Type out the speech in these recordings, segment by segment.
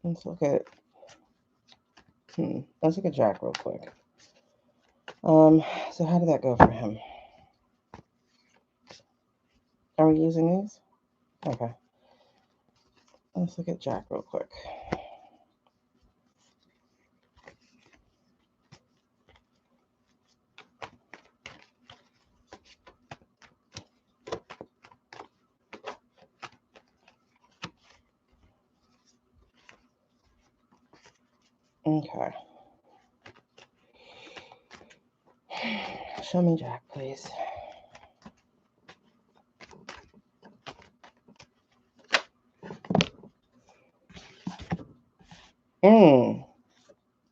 Let's look at Jack real quick. So how did that go for him? Are we using these? Okay. Let's look at Jack real quick. Okay. Show me Jack, please.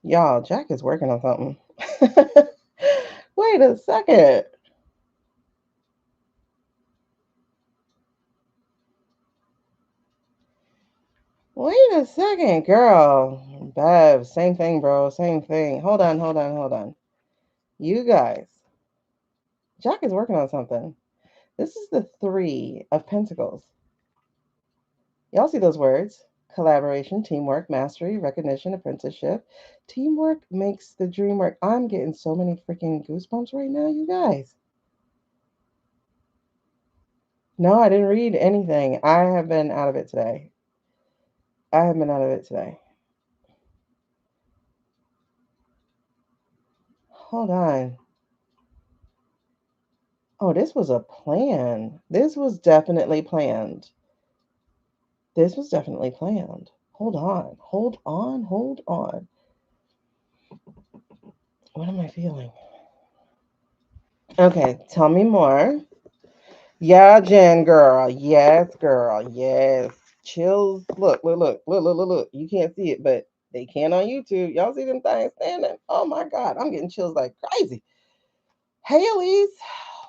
Y'all, Jack is working on something. Wait a second. Wait a second, girl. Bev, same thing, bro. Same thing. Hold on. You guys, Jack is working on something. This is the 3 of Pentacles. Y'all see those words? Collaboration, teamwork, mastery, recognition, apprenticeship. Teamwork makes the dream work. I'm getting so many freaking goosebumps right now, you guys. No, I didn't read anything. I have been out of it today. Hold on. Oh, this was a plan. This was definitely planned. Hold on. What am I feeling? Okay, tell me more. Yeah, Jen, girl. Yes, girl. Yes. Chills. Look. You can't see it, but they can on YouTube. Y'all see them things standing? Oh my God, I'm getting chills like crazy. Hey, Elise.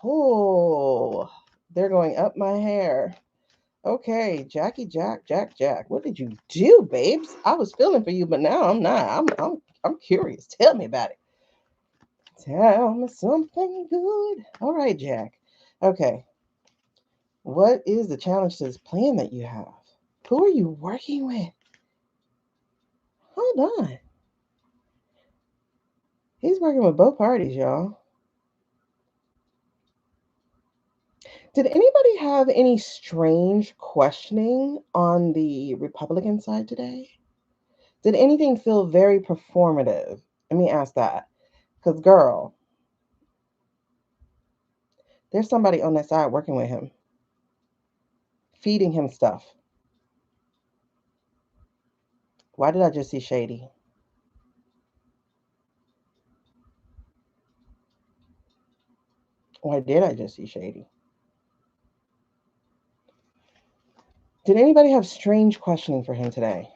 Oh, they're going up my hair. Okay, Jackie, Jack. What did you do, babes? I was feeling for you, but now I'm not. I'm curious. Tell me about it. Tell me something good. All right, Jack. Okay. What is the challenge to this plan that you have? Who are you working with? Hold on. He's working with both parties, y'all. Did anybody have any strange questioning on the Republican side today? Did anything feel very performative? Let me ask that. Because, girl, there's somebody on that side working with him, feeding him stuff. Why did I just see Shady? Why did I just see Shady? Did anybody have strange questioning for him today?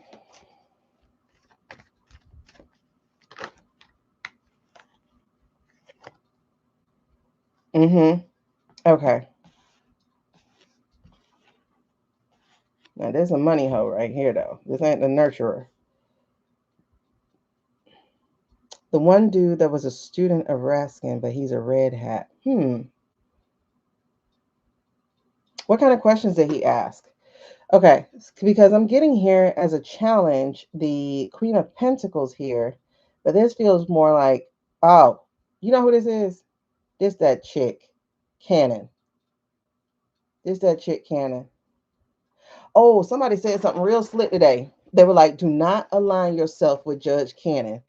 Mm-hmm. Okay. Now, there's a money hoe right here, though. This ain't the nurturer. The one dude that was a student of Raskin, but he's a red hat. What kind of questions did he ask? Okay, because I'm getting here as a challenge the Queen of Pentacles here, but this feels more like, oh, you know who this is? This that chick, Cannon. Oh, somebody said something real slick today. They were like, do not align yourself with Judge Cannon.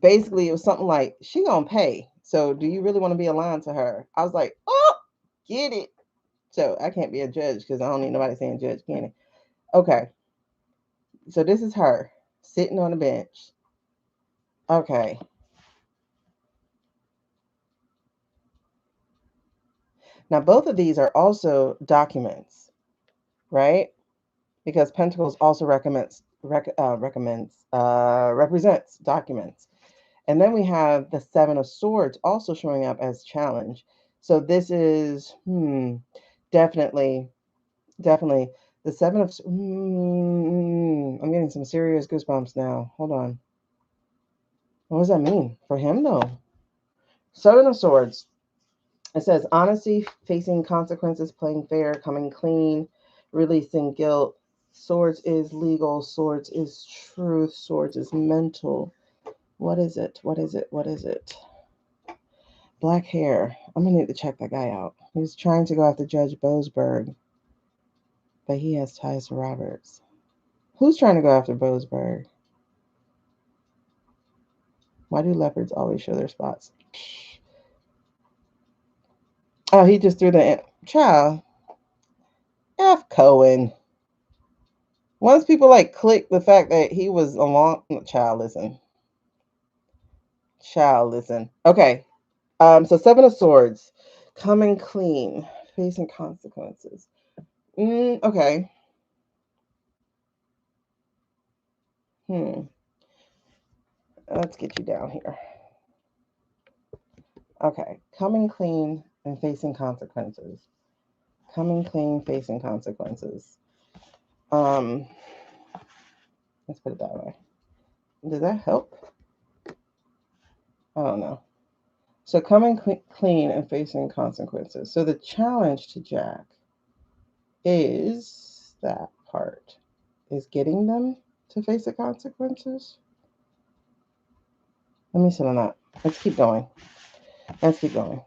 Basically, it was something like, she gonna pay. So do you really want to be aligned to her? I was like, oh, get it. So I can't be a judge because I don't need nobody saying Judge Cannon. Okay. So this is her sitting on the bench. Okay. Now both of these are also documents, right? Because Pentacles also represents documents. And then we have the Seven of Swords also showing up as challenge. So this is definitely the Seven of. I'm getting some serious goosebumps now. Hold on. What does that mean for him though? Seven of Swords. It says honesty, facing consequences, playing fair, coming clean, releasing guilt. Swords is legal. Swords is truth. Swords is mental. What is it? What is it? What is it? Black hair. I'm gonna need to check that guy out. He's trying to go after Judge Boasberg, but he has ties to Roberts. Who's trying to go after Boasberg? Why do leopards always show their spots? Oh, he just threw the child. F Cohen. Once people like click the fact that he was along, child, listen, child, listen. Okay, so Seven of Swords, coming clean, facing consequences. Okay. Hmm. Let's get you down here. Okay, coming clean and facing consequences. Coming clean, facing consequences. Um, let's put it that way. Does that help? I don't know. So coming clean and facing consequences. So the challenge to Jack is that part, is getting them to face the consequences. Let me sit on that. Let's keep going. Let's keep going.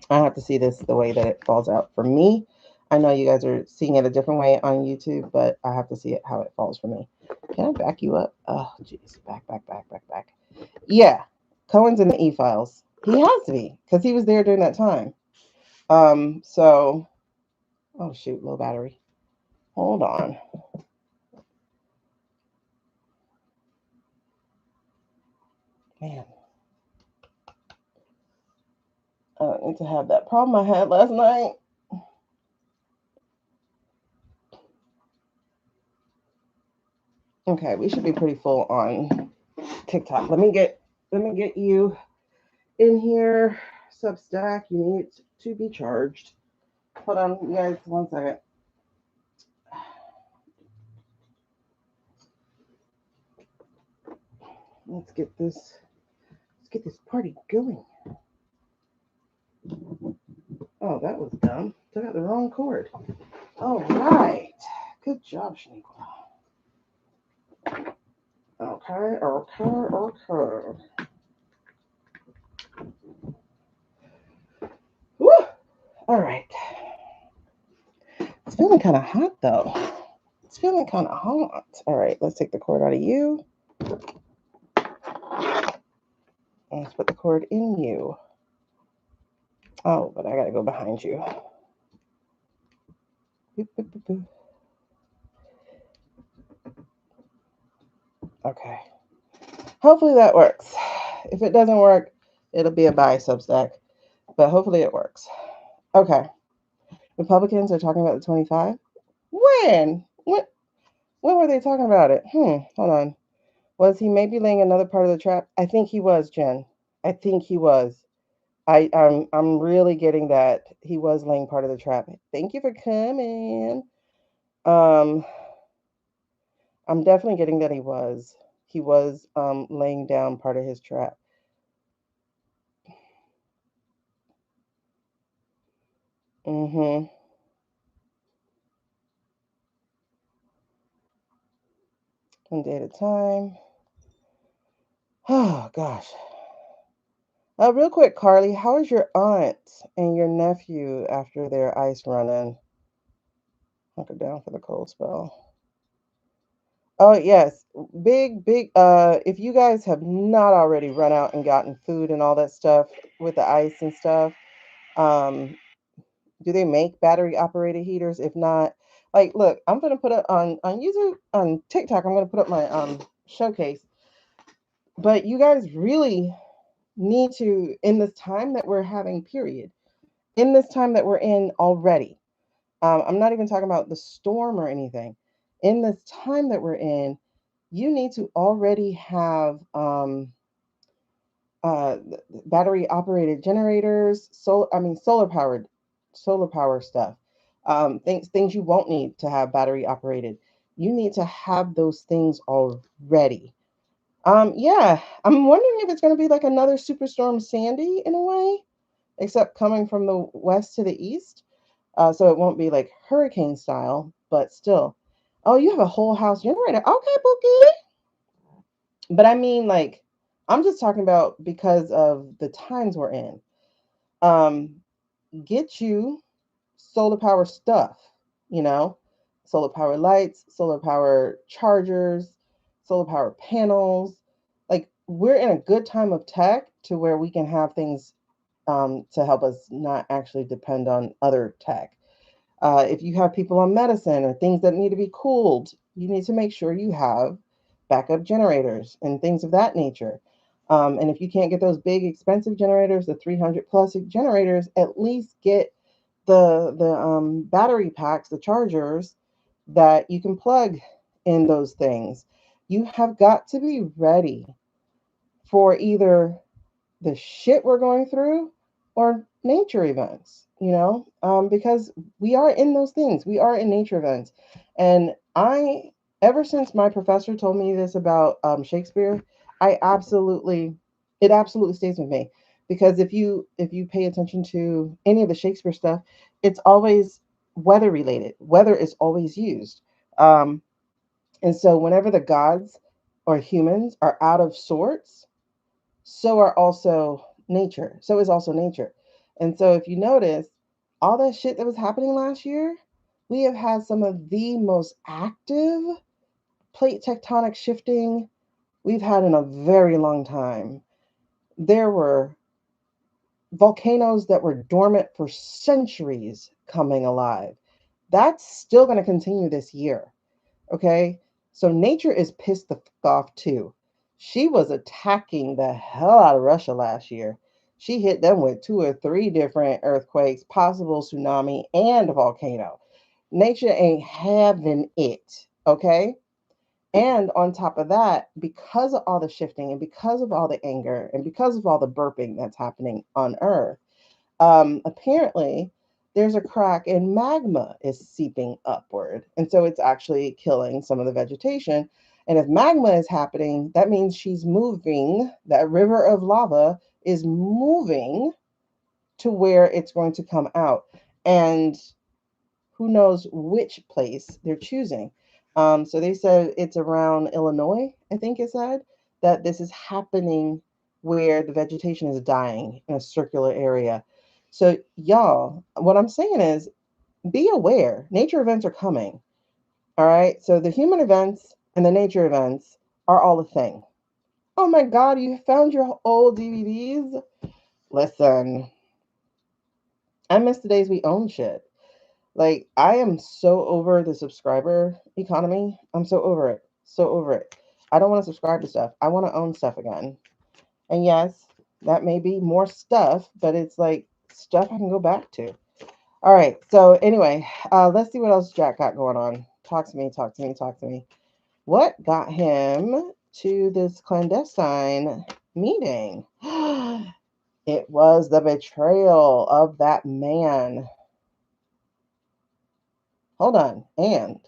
I have to see this the way that it falls out for me. I know you guys are seeing it a different way on YouTube, but I have to see it how it falls for me. Can I back you up? Oh, jeez. Back. Yeah. Cohen's in the e-files. He has to be, because he was there during that time. So, oh shoot, low battery. Hold on. Man. I don't need to have that problem I had last night. Okay, we should be pretty full on TikTok. Let me get you in here. Substack, you need to be charged. Hold on, you guys, 1 second. Let's get this party going. Oh, that was dumb. Took out the wrong cord. All right. Good job, Shaneequa. Okay. Woo! All right. It's feeling kind of hot, though. It's feeling kind of hot. All right, let's take the cord out of you. Let's put the cord in you. Oh, but I got to go behind you. Boop, boop, boop, boop. Okay. Hopefully that works. If it doesn't work, it'll be a buy Substack. But hopefully it works. Okay. Republicans are talking about the 25. When? When were they talking about it? Hold on. Was he maybe laying another part of the trap? I think he was, Jen. I think he was. I'm really getting that he was laying part of the trap. Thank you for coming. Um, I'm definitely getting that he was. He was laying down part of his trap. Mm-hmm. One day at a time. Oh gosh. Real quick, Carly, how is your aunt and your nephew after their ice running? Hunker down for the cold spell. Oh yes, big. If you guys have not already run out and gotten food and all that stuff with the ice and stuff, um, do they make battery operated heaters? If not, like, look, I'm gonna put it on YouTube, on TikTok. I'm gonna put up my showcase. But you guys really need to, in this time that we're having, period, in this time that we're in already. I'm not even talking about the storm or anything. In this time that we're in, you need to already have uh, battery operated generators, solar power stuff. Things you won't need to have battery operated. You need to have those things already. Yeah, I'm wondering if it's going to be like another Superstorm Sandy in a way, except coming from the west to the east. So it won't be like hurricane style, but still. Oh, you have a whole house generator. Okay, Bookie. But I mean, like, I'm just talking about because of the times we're in. Um, get you solar power stuff, you know, solar power lights, solar power chargers, solar power panels. Like, we're in a good time of tech to where we can have things to help us not actually depend on other tech. If you have people on medicine or things that need to be cooled, you need to make sure you have backup generators and things of that nature. And if you can't get those big expensive generators, the 300 plus generators, at least get the battery packs, the chargers that you can plug in those things. You have got to be ready for either the shit we're going through or nature events, because we are in those things. We are in nature events. And ever since my professor told me this about Shakespeare, it absolutely stays with me. Because if you pay attention to any of the Shakespeare stuff, it's always weather related. Weather is always used. Um, and so whenever the gods or humans are out of sorts, so are also nature. So is also nature. And so if you notice, all that shit that was happening last year, we have had some of the most active plate tectonic shifting we've had in a very long time. There were volcanoes that were dormant for centuries coming alive. That's still going to continue this year. Okay. So nature is pissed the fuck off too. She was attacking the hell out of Russia last year. She hit them with two or three different earthquakes, possible tsunami, and a volcano. Nature ain't having it. Okay. And on top of that, because of all the shifting and because of all the anger and because of all the burping that's happening on Earth, apparently there's a crack and magma is seeping upward. And so it's actually killing some of the vegetation. And if magma is happening, that means she's moving, that river of lava is moving to where it's going to come out. And who knows which place they're choosing. So they said it's around Illinois, I think it said, that this is happening where the vegetation is dying in a circular area. So, y'all, what I'm saying is be aware. Nature events are coming. All right. So the human events and the nature events are all a thing. Oh my God, you found your old DVDs? Listen, I miss the days we owned shit. Like, I am so over the subscriber economy. I'm so over it. So over it. I don't want to subscribe to stuff. I want to own stuff again. And yes, that may be more stuff, but it's like stuff I can go back to. All right. So, anyway, let's see what else Jack got going on. Talk to me, talk to me, talk to me. What got him to this clandestine meeting? It was the betrayal of that man. Hold on. And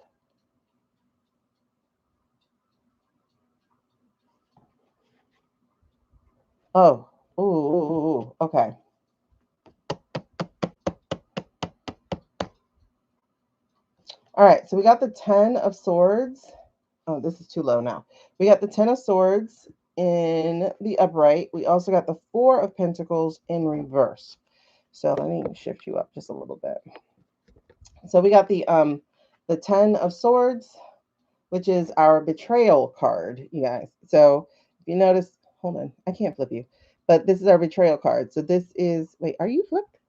oh, ooh, okay. All right, so we got the 10 of swords. Oh, this is too low now. We got the 10 of swords in the upright. We also got the 4 of pentacles in reverse. So let me shift you up just a little bit. So we got the 10 of swords, which is our betrayal card, you guys. So if you notice, hold on, I can't flip you, but this is our betrayal card. So this is, wait, are you flipped?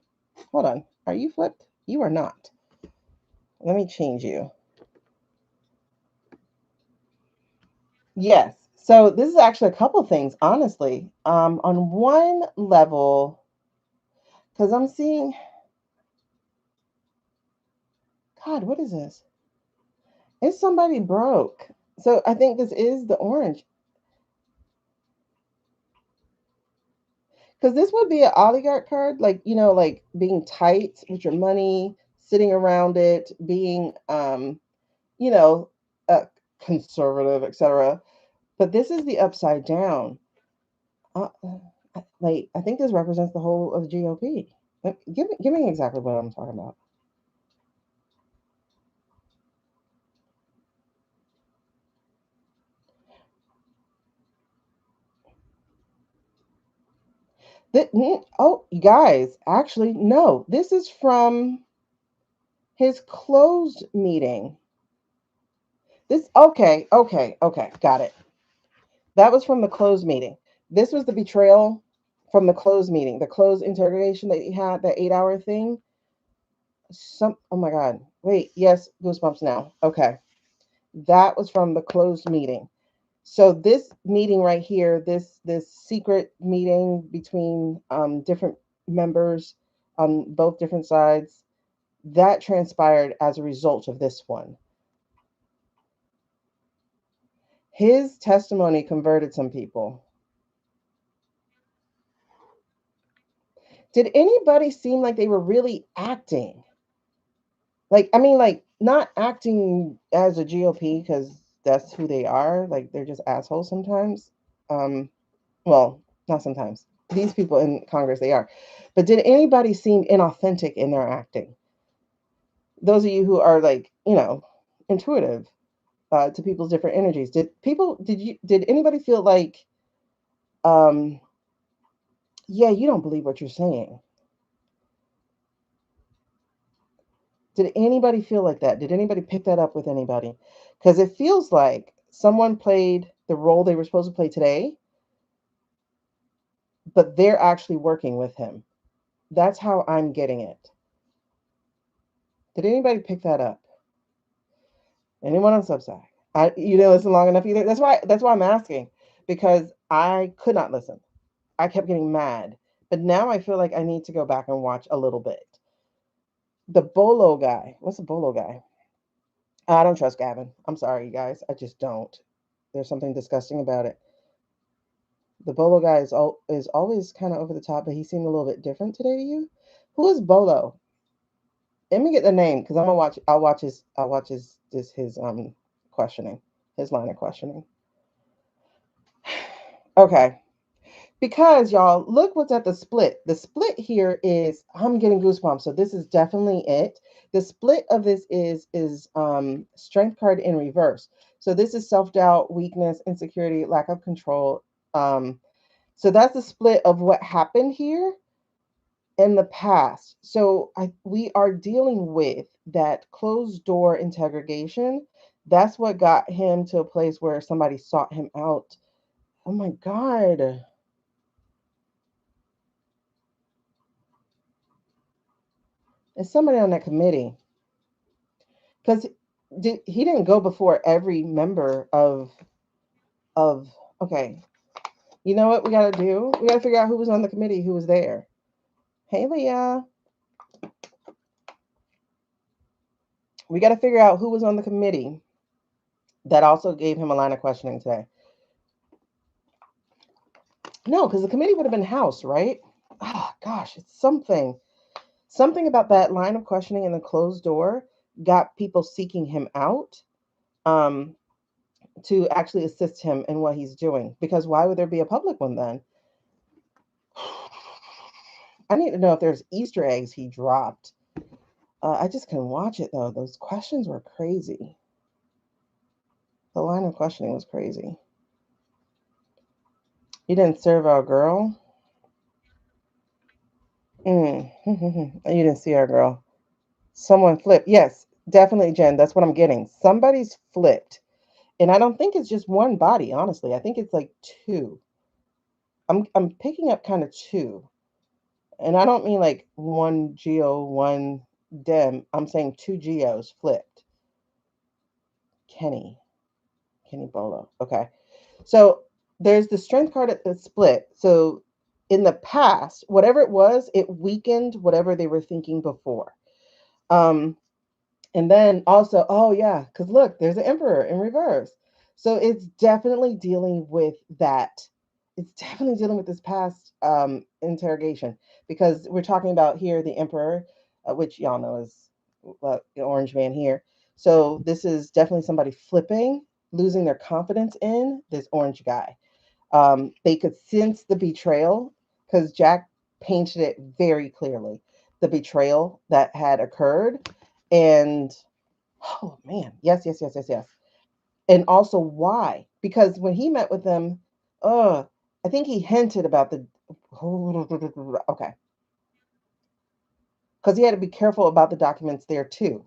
Hold on, are you flipped? You are not. Let me change you. Yes. So this is actually a couple things, honestly. On one level, because I'm seeing, God, what is this? It's somebody broke. So I think this is the orange. Because this would be an oligarch card, like, like being tight with your money, sitting around it, being, you know, uh, conservative, etc. But this is the upside down. Uh, like, I think this represents the whole of the GOP. Give me exactly what I'm talking about. Oh, you guys, actually, no. This is from his closed meeting. Okay, got it. That was from the closed meeting. This was the betrayal from the closed meeting, the closed interrogation that he had, that 8 hour thing. Oh my God. Wait, yes, goosebumps now. Okay. That was from the closed meeting. So this meeting right here, this secret meeting between different members on both different sides, that transpired as a result of this one. His testimony converted some people. Did anybody seem like they were really acting? Like, I mean, like not acting as a GOP because that's who they are. Like they're just assholes sometimes. Um, well, not sometimes. These people in Congress, they are. But did anybody seem inauthentic in their acting? Those of you who are like, intuitive to people's different energies. Did anybody feel like, um, yeah, you don't believe what you're saying? Did anybody feel like that? Did anybody pick that up with anybody? Because it feels like someone played the role they were supposed to play today, but they're actually working with him. That's how I'm getting it. Did anybody pick that up? Anyone on Substack? You didn't listen long enough either. That's why I'm asking, because I could not listen. I kept getting mad, but now I feel like I need to go back and watch a little bit. The Bolo guy. What's the Bolo guy? I don't trust Gavin. I'm sorry, you guys. I just don't. There's something disgusting about it. The Bolo guy is always kind of over the top, but he seemed a little bit different today to you. Who is Bolo? Let me get the name because I'm gonna watch. I'll watch his questioning, his line of questioning. Okay, because y'all look what's at the split. The split here is I'm getting goosebumps. So this is definitely it. The split of this is strength card in reverse. So this is self doubt, weakness, insecurity, lack of control. Um, so that's the split of what happened here in the past. So we are dealing with that closed door interrogation. That's what got him to a place where somebody sought him out. Oh my God. It's somebody on that committee. Because he didn't go before every member of okay. You know what we gotta do? We gotta figure out who was on the committee, who was there. Hey Leah. We gotta figure out who was on the committee that also gave him a line of questioning today. No, because the committee would have been House, right? Oh gosh, it's something about that line of questioning in the closed door got people seeking him out um, to actually assist him in what he's doing. Because why would there be a public one then? I need to know if there's Easter eggs he dropped. I just couldn't watch it though. Those questions were crazy. The line of questioning was crazy. You didn't serve our girl. You didn't see our girl. Someone flipped. Yes, definitely, Jen. That's what I'm getting. Somebody's flipped. And I don't think it's just one body, honestly. I think it's like two. I'm picking up kind of two. And I don't mean like one geo, one dem. I'm saying two geos flipped. Kenny. Kenny Bolo. Okay. So there's the strength card at the split. So in the past, whatever it was, it weakened whatever they were thinking before. Um, And then also, oh yeah, because look, there's an emperor in reverse. So it's definitely dealing with that. It's definitely dealing with this past interrogation because we're talking about here the emperor, which y'all know is the orange man here. So this is definitely somebody flipping, losing their confidence in this orange guy. They could sense the betrayal because Jack painted it very clearly, the betrayal that had occurred. And oh man, yes. And also why? Because when he met with them, I think he hinted about Okay, because he had to be careful about the documents there too,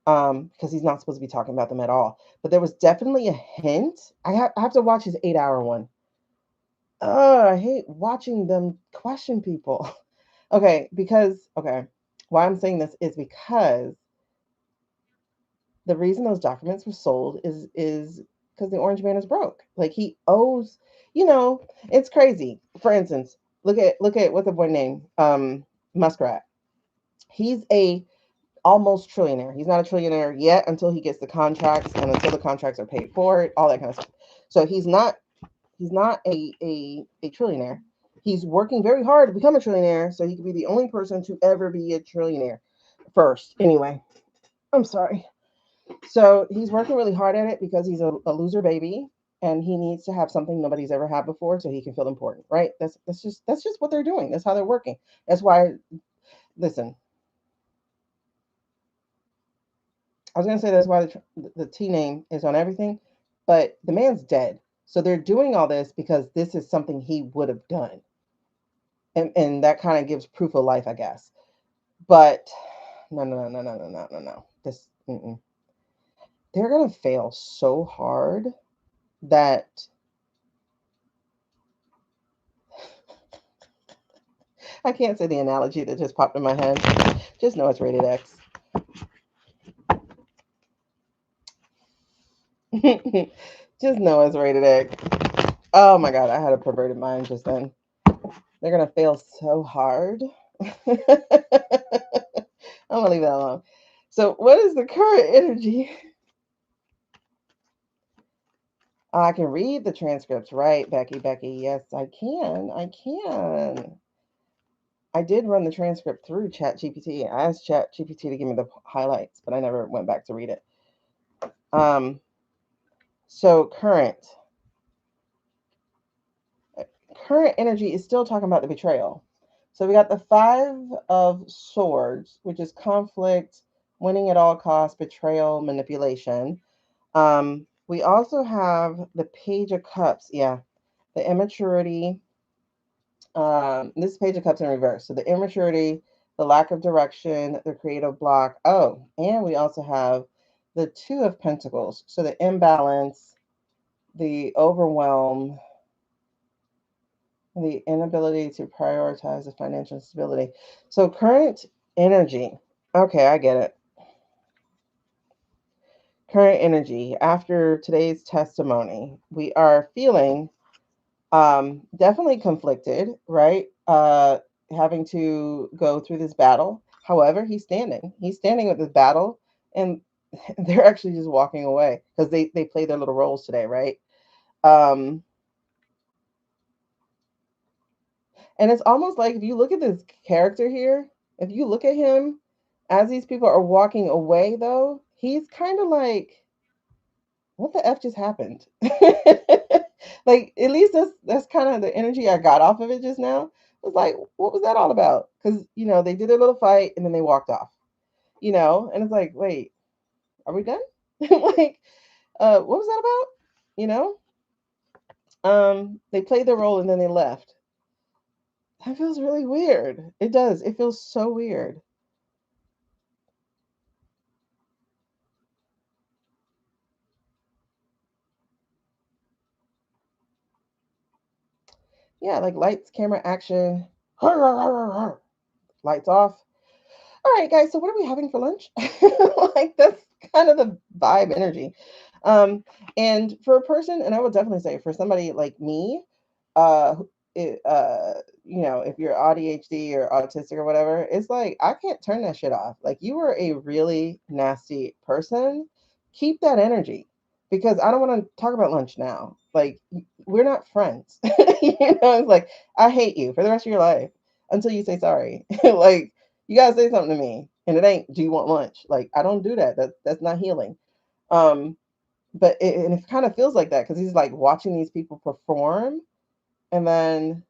because he's not supposed to be talking about them at all. But there was definitely a hint. I have to watch his 8 hour one. I hate watching them question people. Okay, because okay, why I'm saying this is because the reason those documents were sold is because the orange man is broke. Like he owes, it's crazy. For instance, look at what's the boy name? Muskrat. He's a almost trillionaire. He's not a trillionaire yet until he gets the contracts and until the contracts are paid for it, all that kind of stuff. So he's not a trillionaire. He's working very hard to become a trillionaire so he can be the only person to ever be a trillionaire first. Anyway, I'm sorry. So he's working really hard at it because he's a loser baby and he needs to have something nobody's ever had before so he can feel important, right? That's just what they're doing. That's how they're working. That's why listen, I was gonna say that's why the T name is on everything, but the man's dead. So they're doing all this because this is something he would have done. And that kind of gives proof of life, I guess. But no, no, no, no, no, no, no, no, no. They're gonna fail so hard that I can't say the analogy that just popped in my head. Just know it's rated X. Just know it's rated X. Oh my god, I had a perverted mind just then. They're gonna fail so hard. I'm gonna leave that alone. So, what is the current energy? I can read the transcripts, right, Becky? Becky, yes, I can. I can. I did run the transcript through ChatGPT. I asked ChatGPT to give me the highlights, but I never went back to read it. Um, so current energy is still talking about the betrayal. So we got the Five of Swords, which is conflict, winning at all costs, betrayal, manipulation. We also have the Page of Cups. Yeah, the immaturity. This Page of Cups in reverse. So the immaturity, the lack of direction, the creative block. Oh, and we also have the Two of Pentacles. So the imbalance, the overwhelm, the inability to prioritize the financial stability. So current energy. Okay, I get it. Current energy. After today's testimony, we are feeling definitely conflicted, right? Having to go through this battle. However, he's standing. He's standing with this battle, and they're actually just walking away because they play their little roles today, right? Um, and it's almost like if you look at this character here, if you look at him as these people are walking away, though, he's kind of like, what the f just happened? Like at least that's kind of the energy I got off of it just now. It was like, what was that all about? Because they did a little fight and then they walked off. And it's like, wait, are we done? Like, what was that about? You know, they played their role and then they left. That feels really weird. It does. It feels so weird. Yeah, like lights, camera, action. Lights off. All right, guys, so what are we having for lunch? Like, that's kind of the vibe energy. Um, and for a person, and I would definitely say for somebody like me, uh, it, if you're ADHD or autistic or whatever, it's like I can't turn that shit off. Like, you are a really nasty person. Keep that energy because I don't want to talk about lunch now. Like, we're not friends. It's like I hate you for the rest of your life until you say sorry. Like, you gotta say something to me, and it ain't, do you want lunch? Like, I don't do that. That's not healing. Um, but it kind of feels like that because he's like watching these people perform, and then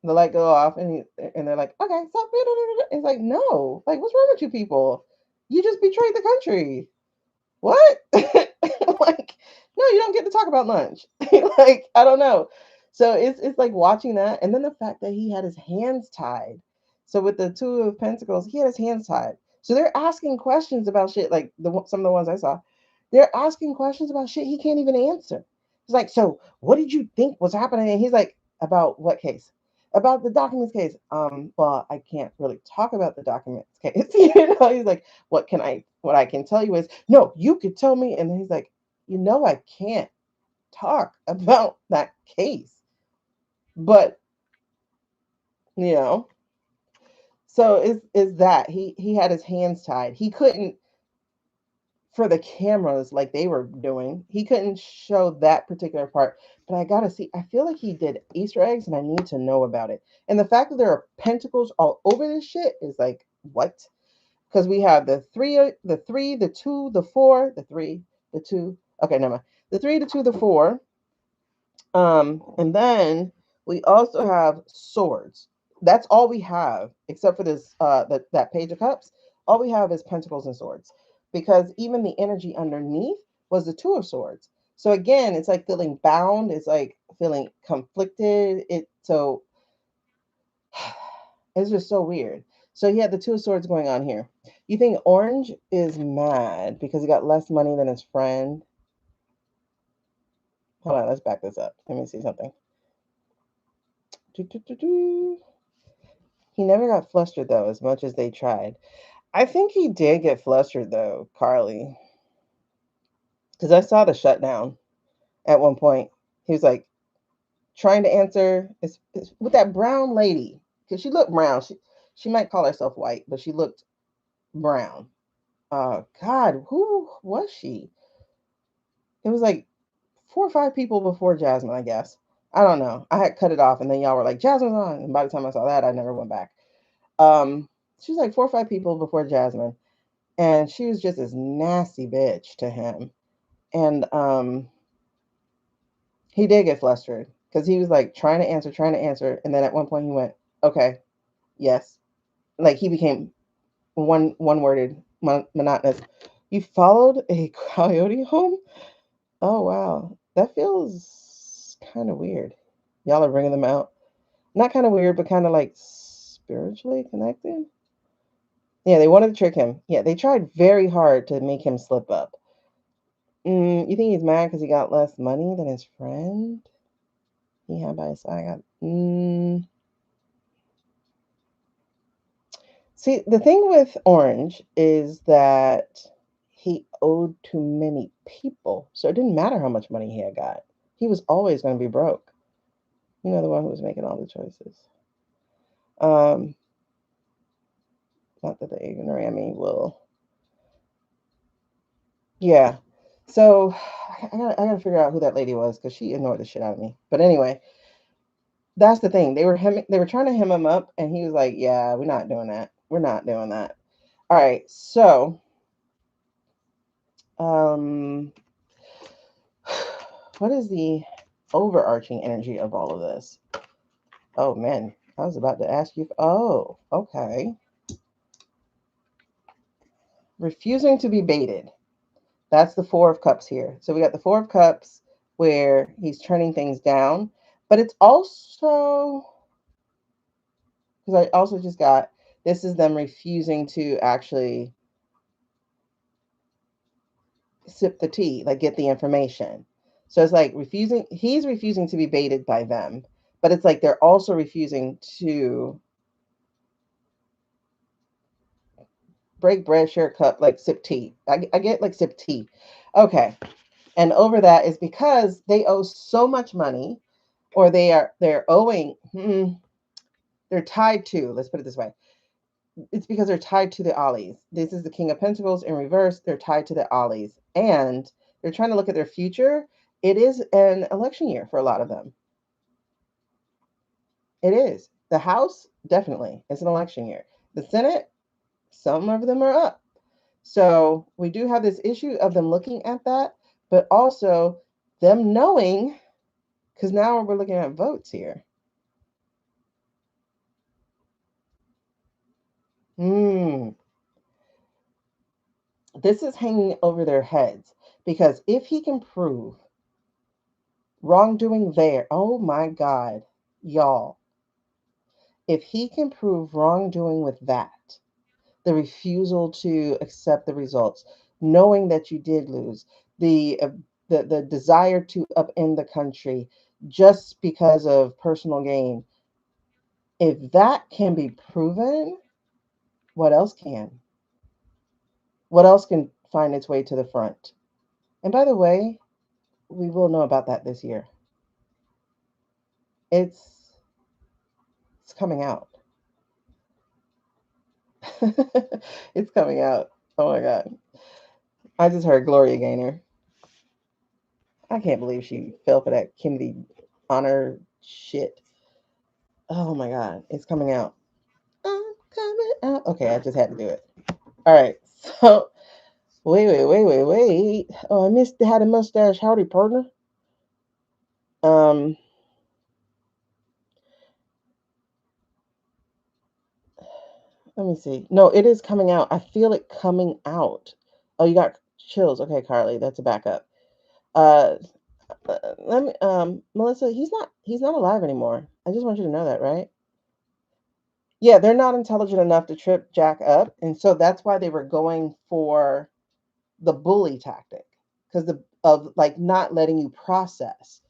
the light go off, and they're like, okay, stop. It's like, no, like, what's wrong with you people? You just betrayed the country. What? Like, no, you don't get to talk about lunch. Like, I don't know. So it's like watching that, and then the fact that he had his hands tied. So with the two of Pentacles, he had his hands tied. So they're asking questions about shit like some of the ones I saw. They're asking questions about shit he can't even answer. He's like, so what did you think was happening? And he's like, about what case? About the documents case. Well, I can't really talk about the documents case. He's like, what I can tell you is, no, you could tell me. And he's like, I can't talk about that case. But you know, so is that he had his hands tied. He couldn't, for the cameras like they were doing, he couldn't show that particular part. But I gotta see. I feel like he did Easter eggs, and I need to know about it. And the fact that there are pentacles all over this shit is like what? Because we have the three, the two, the four, the three, the two. Okay, never mind. The three, the two, the four. And then we also have swords. That's all we have, except for this that page of cups. All we have is pentacles and swords. Because even the energy underneath was the two of swords. So again, it's like feeling bound, it's like feeling conflicted. It's just so weird. So he had the two of swords going on here. You think Orange is mad because he got less money than his friend? Hold on, let's back this up. Let me see something. He never got flustered though, as much as they tried. I think he did get flustered though, Carly, because I saw the shutdown at one point. He was like trying to answer it's with that brown lady because she looked brown. She might call herself white, but she looked brown. God, who was she? It was like 4 or 5 people before Jasmine, I guess. I don't know. I had cut it off, and then y'all were like, Jasmine's on. And by the time I saw that, I never went back. Um, she was like 4 or 5 people before Jasmine, and she was just this nasty bitch to him. And he did get flustered because he was like trying to answer, and then at one point he went, "Okay, yes." Like he became one worded, monotonous. You followed a coyote home? Oh wow, that feels kind of weird. Y'all are bringing them out. Not kind of weird, but kind of like spiritually connected. Yeah, they wanted to trick him. Yeah, they tried very hard to make him slip up. You think he's mad because he got less money than his friend he had by his side? See, the thing with Orange is that he owed too many people, so it didn't matter how much money he had got. He was always going to be broke. The one who was making all the choices. Um, Not that the ignorant, I mean, will. Yeah. So I gotta figure out who that lady was because she annoyed the shit out of me. But anyway, that's the thing. They were trying to hem him up, and he was like, "Yeah, we're not doing that. We're not doing that." All right. So, um, what is the overarching energy of all of this? Oh man, I was about to ask you. Oh, okay. Refusing to be baited. That's the Four of Cups here. So we got the Four of Cups where he's turning things down, but it's also because I also just got this is them refusing to actually sip the tea, like get the information. So it's like he's refusing to be baited by them, but it's like they're also refusing to break bread, share a cup, like sip tea. I get like sip tea. Okay. And over that is because they owe so much money, or they're owing, they're tied to, let's put it this way. It's because they're tied to the Ollies. This is the King of Pentacles in reverse. They're tied to the Ollies. And they're trying to look at their future. It is an election year for a lot of them. It is. The House, definitely. It's an election year. The Senate, some of them are up. So we do have this issue of them looking at that, but also them knowing, because now we're looking at votes here. This is hanging over their heads because if he can prove Wrongdoing there. Oh my God. Y'all, if he can prove wrongdoing with that, the refusal to accept the results, knowing that you did lose, the uh, the desire to upend the country just because of personal gain, if that can be proven, what else can? What else can find its way to the front? And by the way, we will know about that this year. It's it's coming out. It's coming out. Oh my God. I just heard Gloria Gaynor. I can't believe she fell for that Kennedy honor shit. Oh my God. It's coming out. I'm coming out. Okay, I just had to do it. All right. So, wait. Oh, I missed the had a mustache. Howdy, partner. Um, Let me see. No, it is coming out. I feel it coming out. Oh, you got chills. Okay, Carly, that's a backup. Uh, Let me, Melissa, he's not alive anymore. I just want you to know that, right? Yeah, they're not intelligent enough to trip Jack up, and so that's why they were going for the bully tactic, because the of like not letting you process.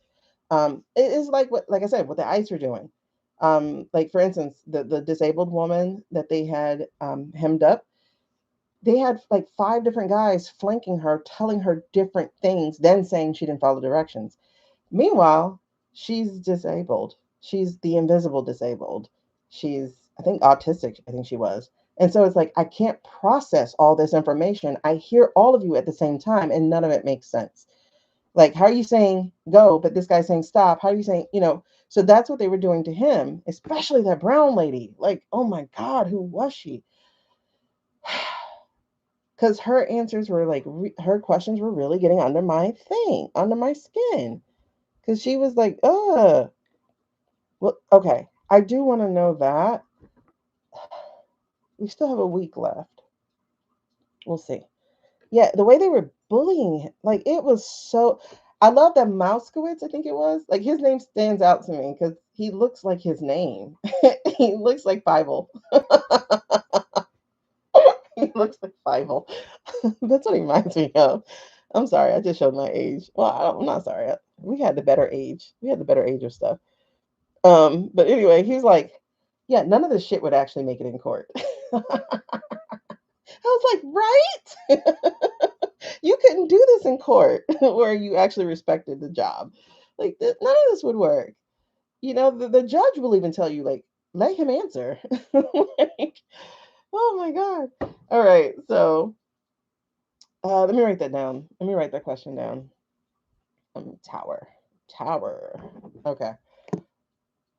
It is like what, like I said, what the ICE are doing. Like for instance, the disabled woman that they had hemmed up, they had like five different guys flanking her, telling her different things, then saying she didn't follow directions. Meanwhile, she's disabled. She's the invisible disabled. She's, I think, autistic, I think she was. And so it's like, I can't process all this information. I hear all of you at the same time, and none of it makes sense. Like, how are you saying go, but this guy's saying stop? How are you saying, So that's what they were doing to him, especially that brown lady. Like, oh my God, who was she? Because her answers were like, her questions were really getting under my thing, under my skin. Because she was like, well, okay. I do want to know that. We still have a week left. We'll see. Yeah, the way they were bullying him, like it was so. I love that Mouskowitz, I think it was. Like his name stands out to me because he looks like his name. He looks like Bible. He looks like Bible. That's what he reminds me of. I'm sorry, I just showed my age. Well, I'm not sorry. We had the better age. We had the better age of stuff. But anyway, he's like, yeah, none of this shit would actually make it in court. I was like, right? You couldn't do this in court where you actually respected the job. Like, none of this would work. The judge will even tell you, like, let him answer. Like, oh my God. All right. So let me write that down. Let me write that question down. Tower. Tower. Okay.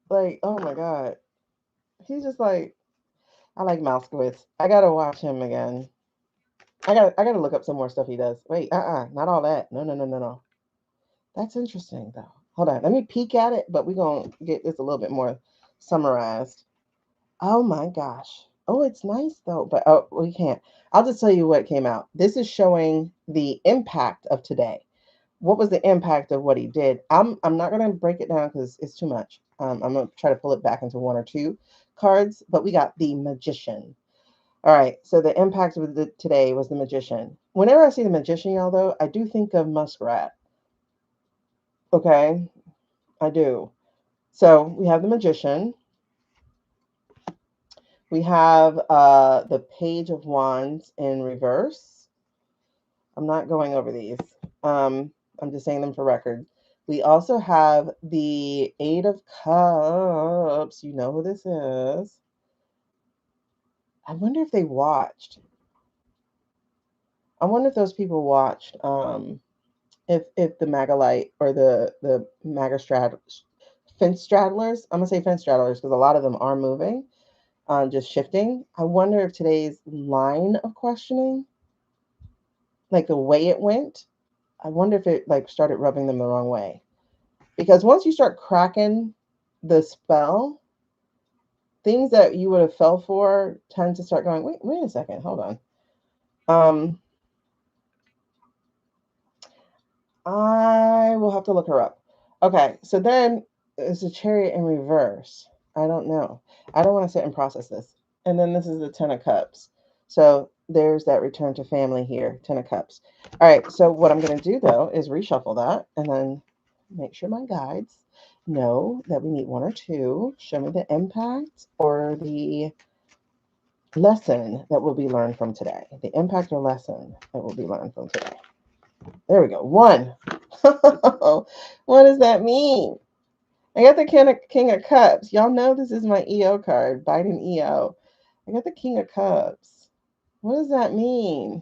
Like, oh my God. He's just like, I like Mouskowitz. I gotta watch him again. I gotta look up some more stuff he does. Wait, not all that. No. That's interesting though. Hold on, let me peek at it, but we're gonna get this a little bit more summarized. Oh my gosh. Oh, it's nice though, but oh, we can't. I'll just tell you what came out. This is showing the impact of today. What was the impact of what he did? I'm not gonna break it down because it's too much. I'm gonna try to pull it back into one or two cards, but we got the magician. All right. So the impact of today was the magician. Whenever I see the magician, y'all, though, I do think of Muskrat. Okay. I do. So we have the magician. We have the page of wands in reverse. I'm not going over these. I'm just saying them for record. We also have the eight of cups. You know who this is. I wonder if they watched. I wonder if those people watched. If the Magalite or the Magastrat fence straddlers, I'm gonna say fence straddlers because a lot of them are moving, just shifting. I wonder if today's line of questioning, like the way it went, I wonder if it like started rubbing them the wrong way. Because once you start cracking the spell, things that you would have fell for tend to start going, wait a second, hold on. I will have to look her up. Okay, so then it's a chariot in reverse. I don't know. I don't want to sit and process this. And then this is the Ten of Cups. So there's that return to family here, Ten of Cups. All right, so what I'm going to do though is reshuffle that and then make sure my guides know that we need one or two. Show me the impact or the lesson that will be learned from today. The impact or lesson that will be learned from today. There we go. One. What does that mean? I got the King of Cups. Y'all know this is my EO card, Biden EO. I got the King of Cups. What does that mean?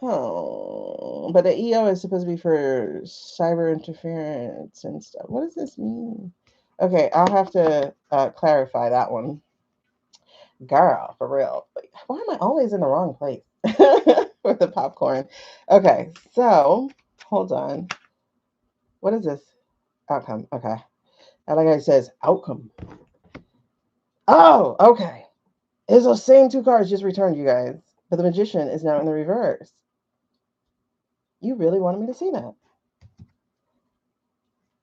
Oh, but the EO is supposed to be for cyber interference and stuff. What does this mean? Okay, I'll have to clarify that one. Girl, for real. Why am I always in the wrong place with the popcorn? Okay, so hold on. What is this? Outcome. Okay. And like I says, outcome. Oh, okay. It's those same two cards just returned, you guys. But the magician is now in the reverse. You really wanted me to see that.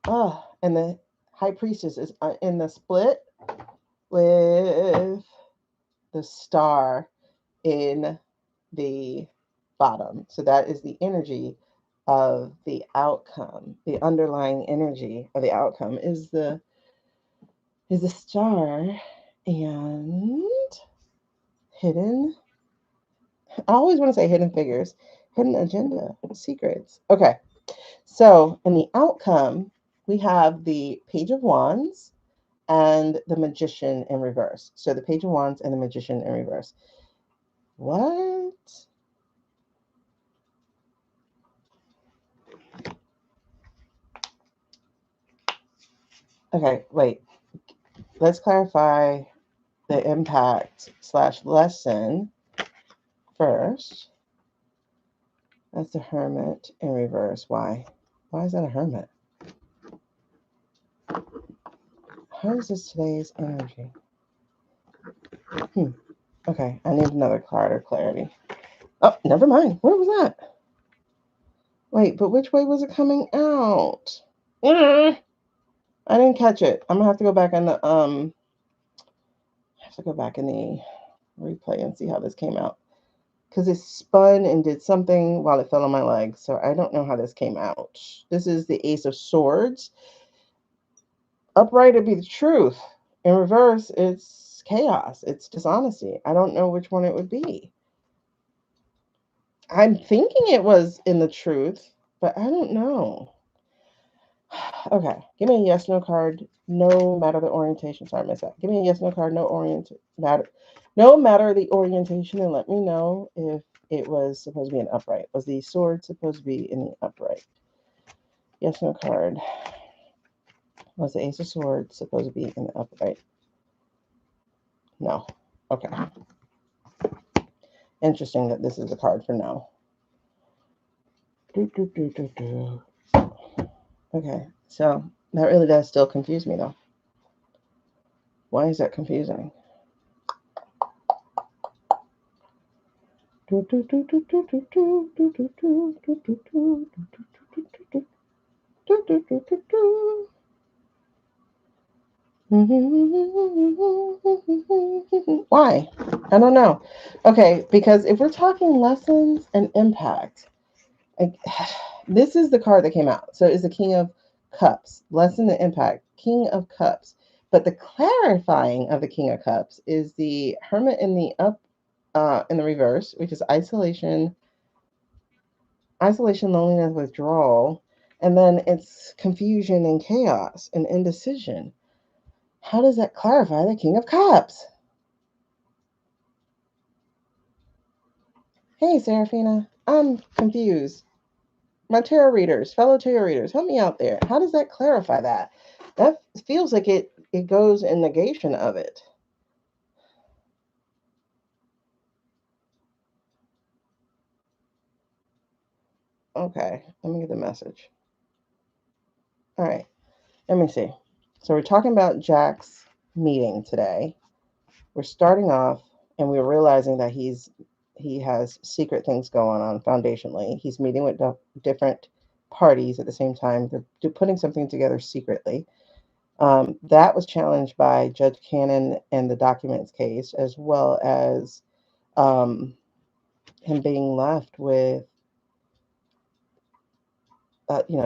Oh, and the high priestess is in the split with the star in the bottom. So that is the energy of the outcome. The underlying energy of the outcome is the star and hidden. I always want to say hidden figures, hidden agenda, secrets. Okay. So in the outcome, we have the Page of Wands and the Magician in reverse. So the Page of Wands and the Magician in reverse. What? Okay, wait. Let's clarify the impact / lesson first. That's the Hermit in reverse. Why? Why is that a Hermit? How is this today's energy? Okay, I need another card or clarity. Oh, never mind. Where was that? Wait, but which way was it coming out? I didn't catch it. I'm gonna have to go back in the replay and see how this came out. Because it spun and did something while it fell on my leg. So I don't know how this came out. This is the Ace of Swords. Upright would be the truth. In reverse, it's chaos. It's dishonesty. I don't know which one it would be. I'm thinking it was in the truth, but I don't know. Okay, give me a yes, no card, no matter the orientation. Sorry, I missed that. Give me a yes, no card, no matter the orientation, and let me know if it was supposed to be an upright. Was the sword supposed to be in the upright? Yes, no card. Was the Ace of Swords supposed to be in the upright? No. Okay. Interesting that this is a card for no. Okay, so that really does still confuse me though. Why is that confusing? Why? I don't know. Okay, because if we're talking lessons and impact, this is the card that came out. So it's the King of Cups, lesson and impact, King of Cups. But the clarifying of the King of Cups is the Hermit in the in the reverse, which is isolation, loneliness, withdrawal, and then it's confusion and chaos and indecision. How does that clarify the King of Cups? Hey, Serafina, I'm confused. My tarot readers, fellow tarot readers, help me out there. How does that clarify that? That feels like it goes in negation of it. Okay, let me get the message. All right, let me see. So we're talking about Jack's meeting today. We're starting off and we're realizing that he has secret things going on foundationally. He's meeting with different parties at the same time. They're putting something together secretly. That was challenged by Judge Cannon and the documents case, as well as um, him being left with,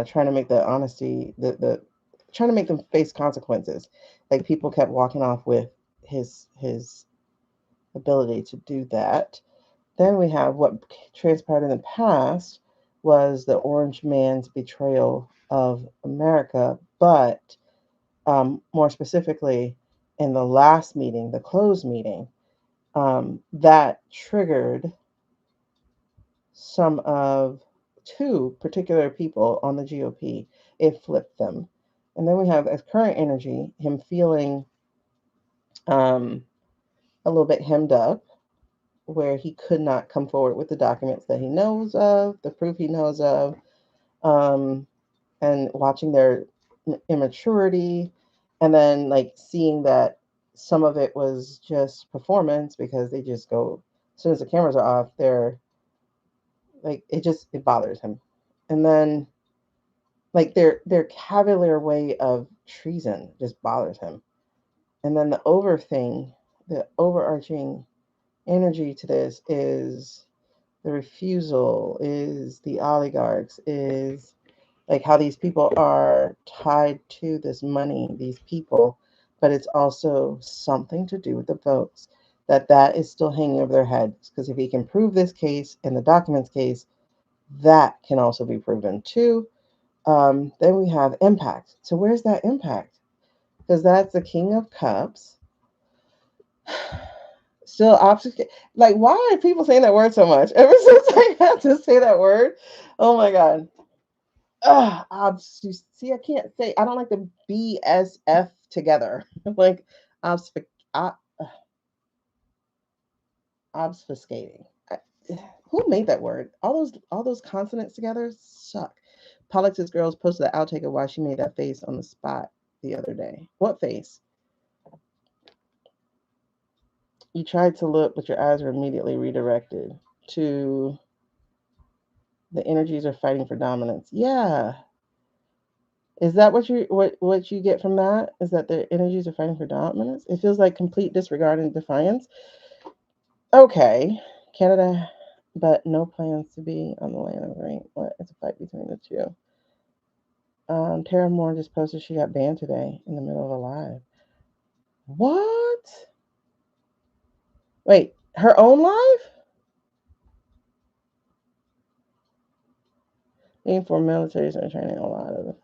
trying to make the honesty, the trying to make them face consequences. Like people kept walking off with his ability to do that. Then we have what transpired in the past was the Orange Man's betrayal of America, but more specifically, in the last meeting, the closed meeting, that triggered some of two particular people on the GOP. It flipped them. And then we have as current energy, him feeling um, a little bit hemmed up, where he could not come forward with the documents that he knows of, the proof he knows of, um, and watching their immaturity, and then like seeing that some of it was just performance because they just go as soon as the cameras are off, they're like it bothers him, and then like their cavalier way of treason just bothers him, and then the overarching energy to this is the refusal, is the oligarchs, is like how these people are tied to this money, these people, but it's also something to do with the votes. That is still hanging over their heads because if he can prove this case in the documents case, that can also be proven too. Then we have impact. So where's that impact? Because that's the King of Cups. Still obfuscate. Like, why are people saying that word so much? Ever since I had to say that word, oh my god. See, I can't say. I don't like the BSF together. Like, obfusc- ob- obfuscating. Who made that word? All those consonants together suck. Politics Girls posted the outtake of why she made that face on the spot the other day. What face? You tried to look, but your eyes were immediately redirected to the energies are fighting for dominance. Yeah. Is that what you get from that? Is that the energies are fighting for dominance? It feels like complete disregard and defiance. Okay, Canada, but no plans to be on the land of the ring. What? It's a fight between the two. Tara Moore just posted she got banned today in the middle of a live. What? Wait, her own live? Being for militaries are training a lot of.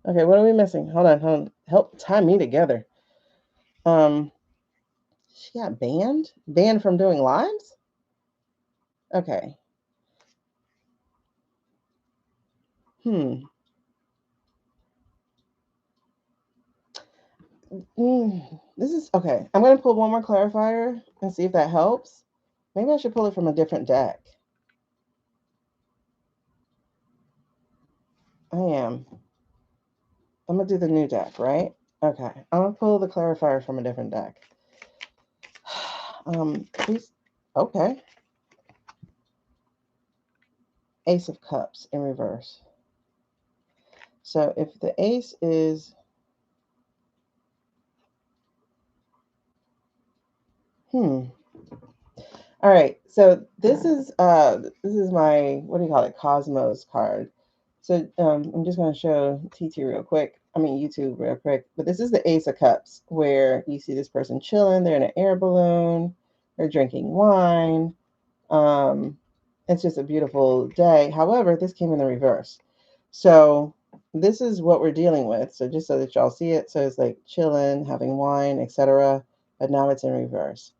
Okay, what are we missing? Hold on. Help tie me together. Um, she got banned. Banned from doing lives. Okay. Hmm. This is okay. I'm gonna pull one more clarifier and see if that helps. Maybe I should pull it from a different deck. I am. I'm gonna do the new deck, right? Okay. I'm gonna pull the clarifier from a different deck. Please. Okay. Ace of Cups in reverse. So if the ace is All right. So this is my, what do you call it, Cosmos card. So I'm just going to show TT real quick. I mean YouTube real quick. But this is the Ace of Cups, where you see this person chilling. They're in an air balloon. They're drinking wine. Um, it's just a beautiful day. However, this came in the reverse. So this is what we're dealing with. So just so that y'all see it. So it's like chilling, having wine, etc. But now it's in reverse.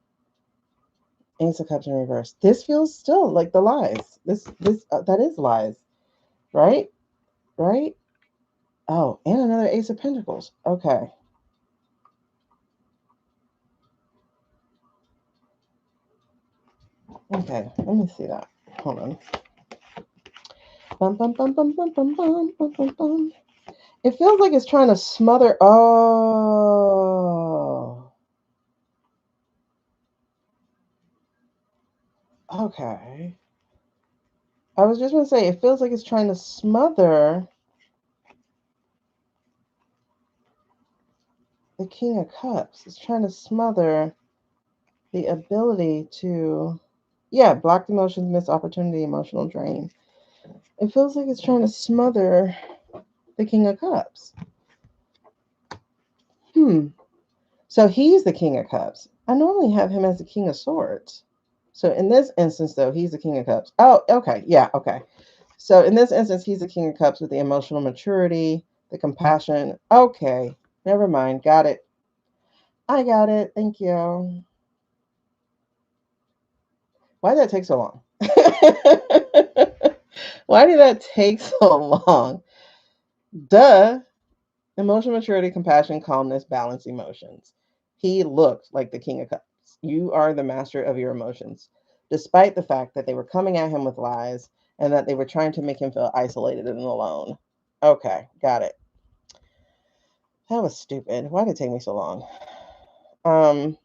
Ace of Cups in reverse. This feels still like the lies. This that is lies, right? Right? Oh, and another Ace of Pentacles. Okay. Okay. Let me see that. Hold on. Bum, bum, bum, bum, bum, bum, bum, bum, bum, bum. It feels like it's trying to smother. Oh. Okay. I was just going to say, it feels like it's trying to smother the King of Cups. It's trying to smother the ability to, yeah, blocked emotions, missed opportunity, emotional drain. It feels like it's trying to smother the King of Cups. So he's the King of Cups. I normally have him as the King of Swords. So in this instance, though, he's the King of Cups. Oh, okay. Yeah, okay. So in this instance, he's the King of Cups with the emotional maturity, the compassion. Okay. Never mind. Got it. I got it. Thank you. Why did that take so long? Why did that take so long? Duh. Emotional maturity, compassion, calmness, balance emotions. He looked like the King of Cups. You are the master of your emotions, despite the fact that they were coming at him with lies and that they were trying to make him feel isolated and alone. Okay, got it. That was stupid. Why did it take me so long? Um,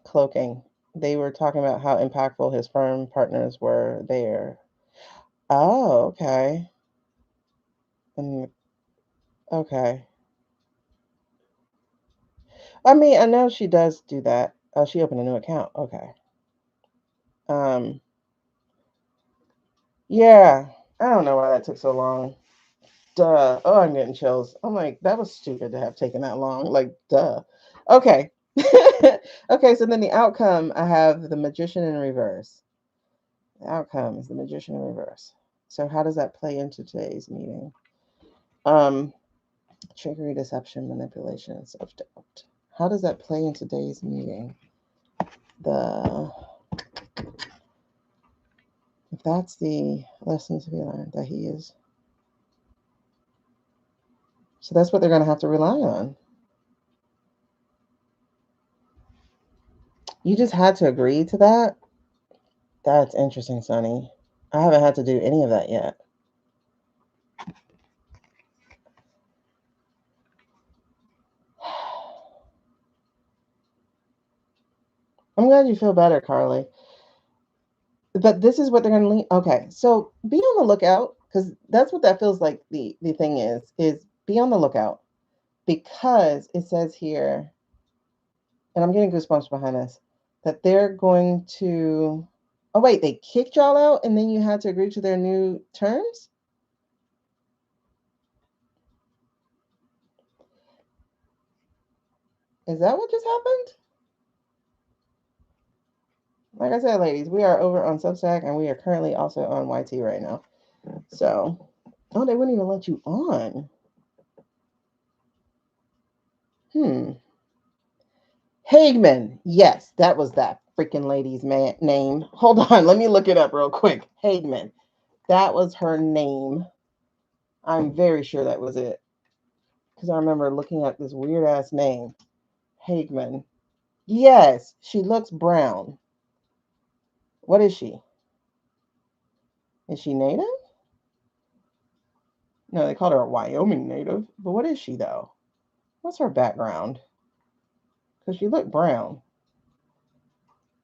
Cloaking. They were talking about how impactful his firm partners were there. Oh, okay. And okay. I mean, I know she does do that. Oh, she opened a new account. Okay. Um, yeah. I don't know why that took so long. Duh. Oh, I'm getting chills. I'm like, that was stupid to have taken that long. Like, duh. Okay. Okay, so then the outcome, I have the magician in reverse. The outcome is the magician in reverse. So how does that play into today's meeting? Um, Trickery, deception, manipulation, and self-doubt. How does that play in today's meeting? The If that's the lesson to be learned, that he is. So that's what they're going to have to rely on. You just had to agree to that? That's interesting, Sonny. I haven't had to do any of that yet. I'm glad you feel better, Carly. But this is what they're going to lean. Okay, so be on the lookout because that's what that feels like. The thing is be on the lookout because it says here, and I'm getting goosebumps behind this, that they're going to. Oh wait, they kicked y'all out, and then you had to agree to their new terms. Is that what just happened? Like I said, ladies, we are over on Substack and we are currently also on YT right now. So, oh, they wouldn't even let you on. Hmm. Hagman. Yes, that was that freaking lady's name. Hold on, let me look it up real quick. Hagman. That was her name. I'm very sure that was it. Because I remember looking at this weird ass name. Hagman. Yes, she looks brown. What is she? Is she native? No, they called her a Wyoming native. But what is she, though? What's her background? Because she looked brown.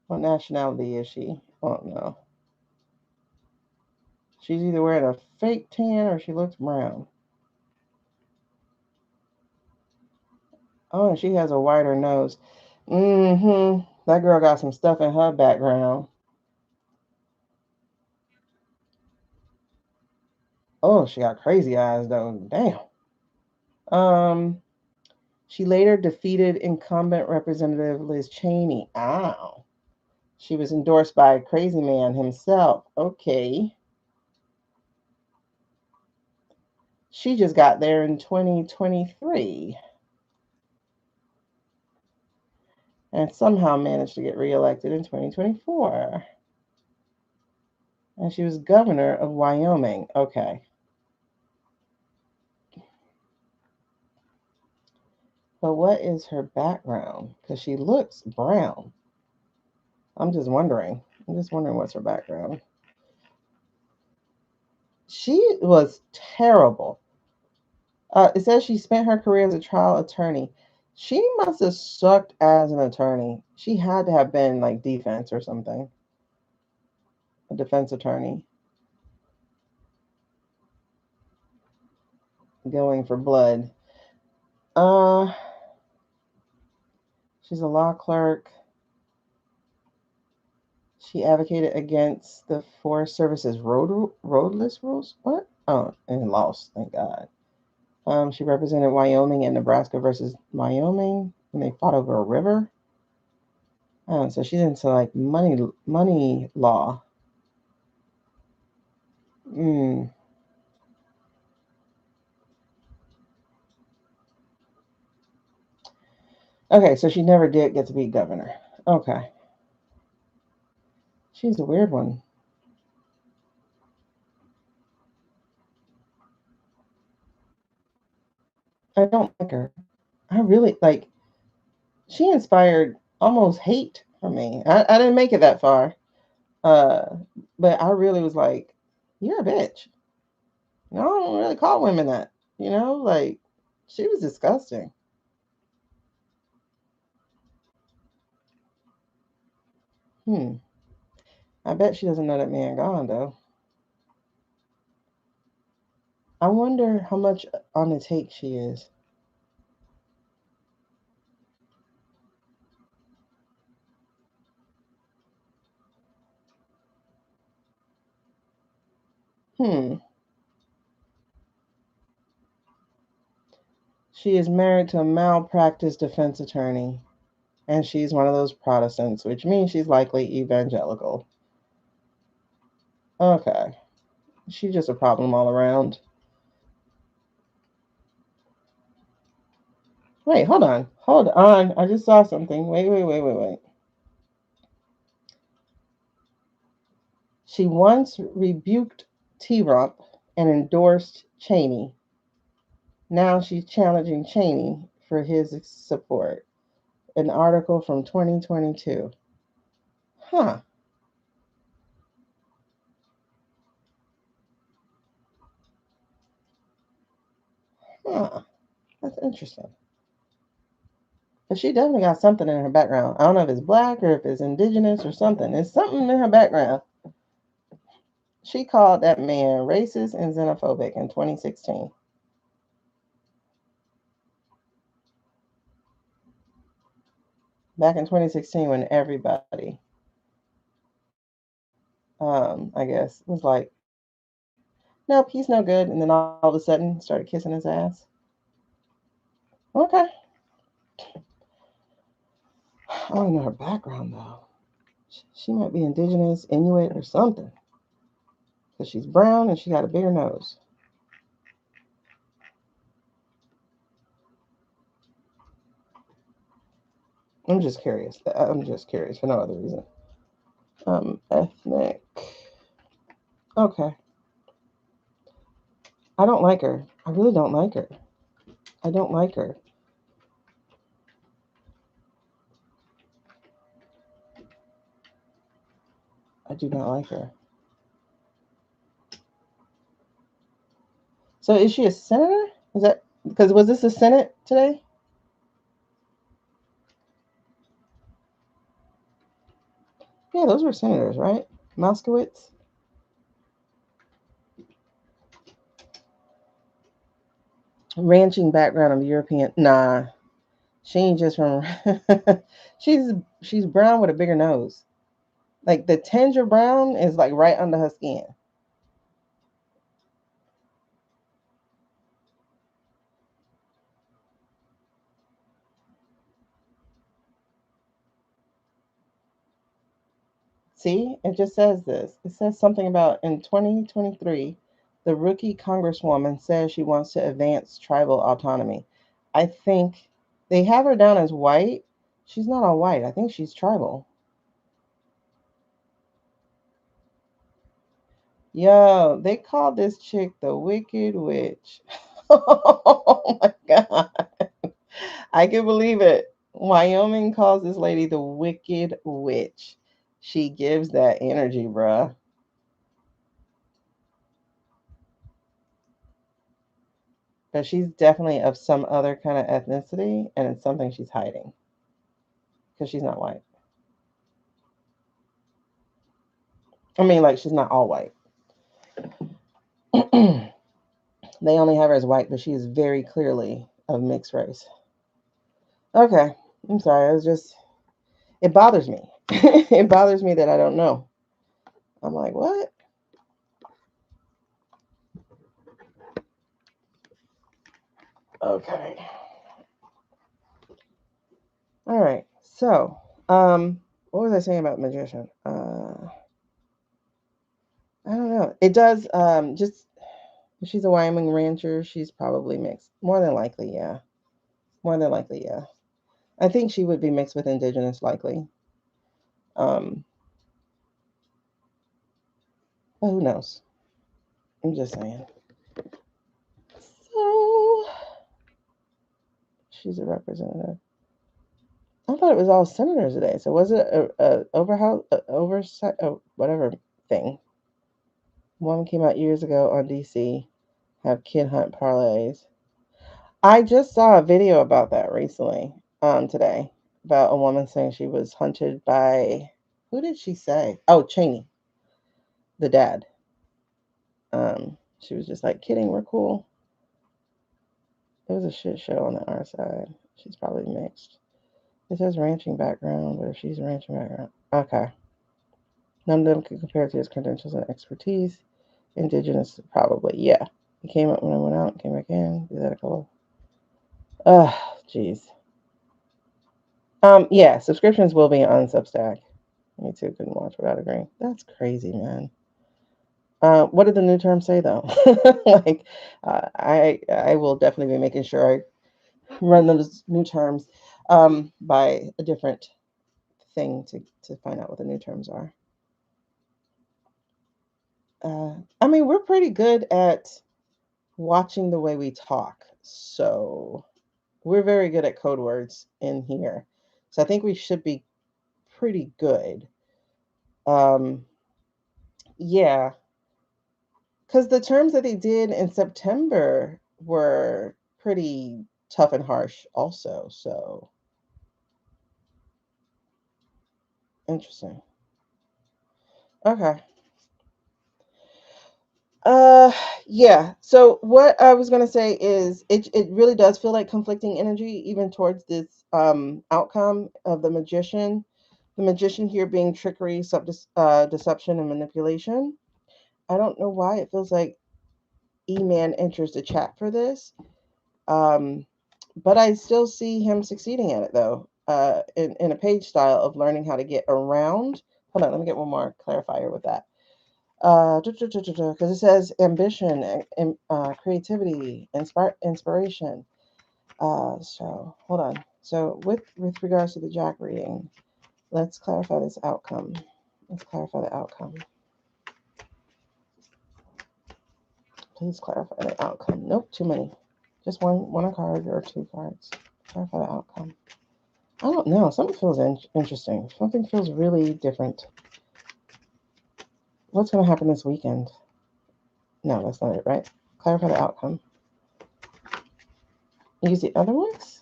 What nationality is she? Oh, no. She's either wearing a fake tan or she looks brown. Oh, and she has a wider nose. Mm-hmm. That girl got some stuff in her background. Oh, she got crazy eyes, though. Damn. Um, she later defeated incumbent Representative Liz Cheney. Ow. She was endorsed by Crazy Man himself. Okay. She just got there in 2023 and somehow managed to get reelected in 2024. And she was governor of Wyoming. Okay. But what is her background? Because she looks brown. I'm just wondering. I'm just wondering what's her background. She was terrible. It says she spent her career as a trial attorney. She must have sucked as an attorney. She had to have been like defense or something. a defense attorney going for blood. Uh, she's a law clerk. She advocated against the Forest Service's roadless rules. What? Oh, and lost. Thank God. She represented Wyoming and Nebraska versus Wyoming when they fought over a river. Oh, so she's into like money law. Mm. Okay, so she never did get to be governor. Okay, she's a weird one. I don't like her. I really like. She inspired almost hate for me. I didn't make it that far, uh, but I really was like, "You're a bitch." No, I don't really call women that. Like she was disgusting. Hmm. I bet she doesn't know that man gone though. I wonder how much on the take she is. Hmm. She is married to a malpractice defense attorney, and she's one of those Protestants, which means she's likely evangelical. Okay. She's just a problem all around. Wait, hold on. Hold on. I just saw something. Wait. She once rebuked T Rump and endorsed Cheney. Now she's challenging Cheney for his support. An article from 2022. Huh. Huh. That's interesting. But she definitely got something in her background. I don't know if it's black or if it's indigenous or something. It's something in her background. She called that man racist and xenophobic in 2016. Back in 2016 when everybody, I guess, was like, nope, he's no good. And then all of a sudden started kissing his ass. Okay. I don't know her background though. She might be indigenous, Inuit, or something. Because she's brown and she got a bigger nose. I'm just curious. I'm just curious for no other reason. Ethnic. Okay. I don't like her. I really don't like her. I don't like her. I do not like her. So is she a senator? Is that because was this a Senate today? Yeah, those were senators, right? Moskowitz. Ranching background of European. Nah, she ain't just from. she's she's brown with a bigger nose. Like the tinge of brown is like right under her skin. See, it just says this. It says something about in 2023, the rookie congresswoman says she wants to advance tribal autonomy. I think they have her down as white. She's not all white. I think she's tribal. Yo, they called this chick the Wicked Witch. Oh my God. I can believe it. Wyoming calls this lady the Wicked Witch. She gives that energy, bruh. But she's definitely of some other kind of ethnicity, and it's something she's hiding because she's not white. I mean, like, she's not all white. They only have her as white, but she is very clearly of mixed race. Okay, I'm sorry. It bothers me. It bothers me that I don't know. I'm like, what? Okay. All right. So, what was I saying about magician? I don't know. It does. Just if she's a Wyoming rancher, she's probably mixed. More than likely, yeah. More than likely, yeah. I think she would be mixed with indigenous, likely. Um, but who knows? I'm just saying. So she's a representative. I thought it was all senators today. So was it a overhouse, oversight, whatever thing? One came out years ago on DC. Have kid hunt parlays. I just saw a video about that recently. Today about a woman saying she was hunted by, who did she say? Oh, Cheney, the dad. She was just like, kidding, we're cool. It was a shit show on the R side. She's probably mixed. It says ranching background, but if she's ranching background, okay. None of them can compare to his credentials and expertise. Indigenous, probably, yeah. He came up when I went out and came back in. Is that a couple? Ugh, jeez. Yeah, subscriptions will be on Substack. Me too. Couldn't watch without agreeing. That's crazy, man. What did the new term say though? Like, I will definitely be making sure I run those new terms by a different thing to find out what the new terms are. I mean, we're pretty good at watching the way we talk, so we're very good at code words in here. So I think we should be pretty good. Um, yeah, because the terms that they did in September were pretty tough and harsh, also. So interesting. Okay. Uh, yeah. So what I was gonna say is it really does feel like conflicting energy even towards this outcome of the magician. The magician here being trickery, deception, and manipulation. I don't know why it feels like E-Man enters the chat for this. Um, but I still see him succeeding at it though. In a page style of learning how to get around. Hold on, let me get one more clarifier with that. Because it says ambition and creativity, inspiration. So hold on. So with regards to the Jack reading, let's clarify this outcome. Let's clarify the outcome. Please clarify the outcome. Nope, too many. Just one card or two cards. Clarify the outcome. I don't know. Something feels interesting. Something feels really different. What's going to happen this weekend? No, that's not it, right? Clarify the outcome. Use the other ones?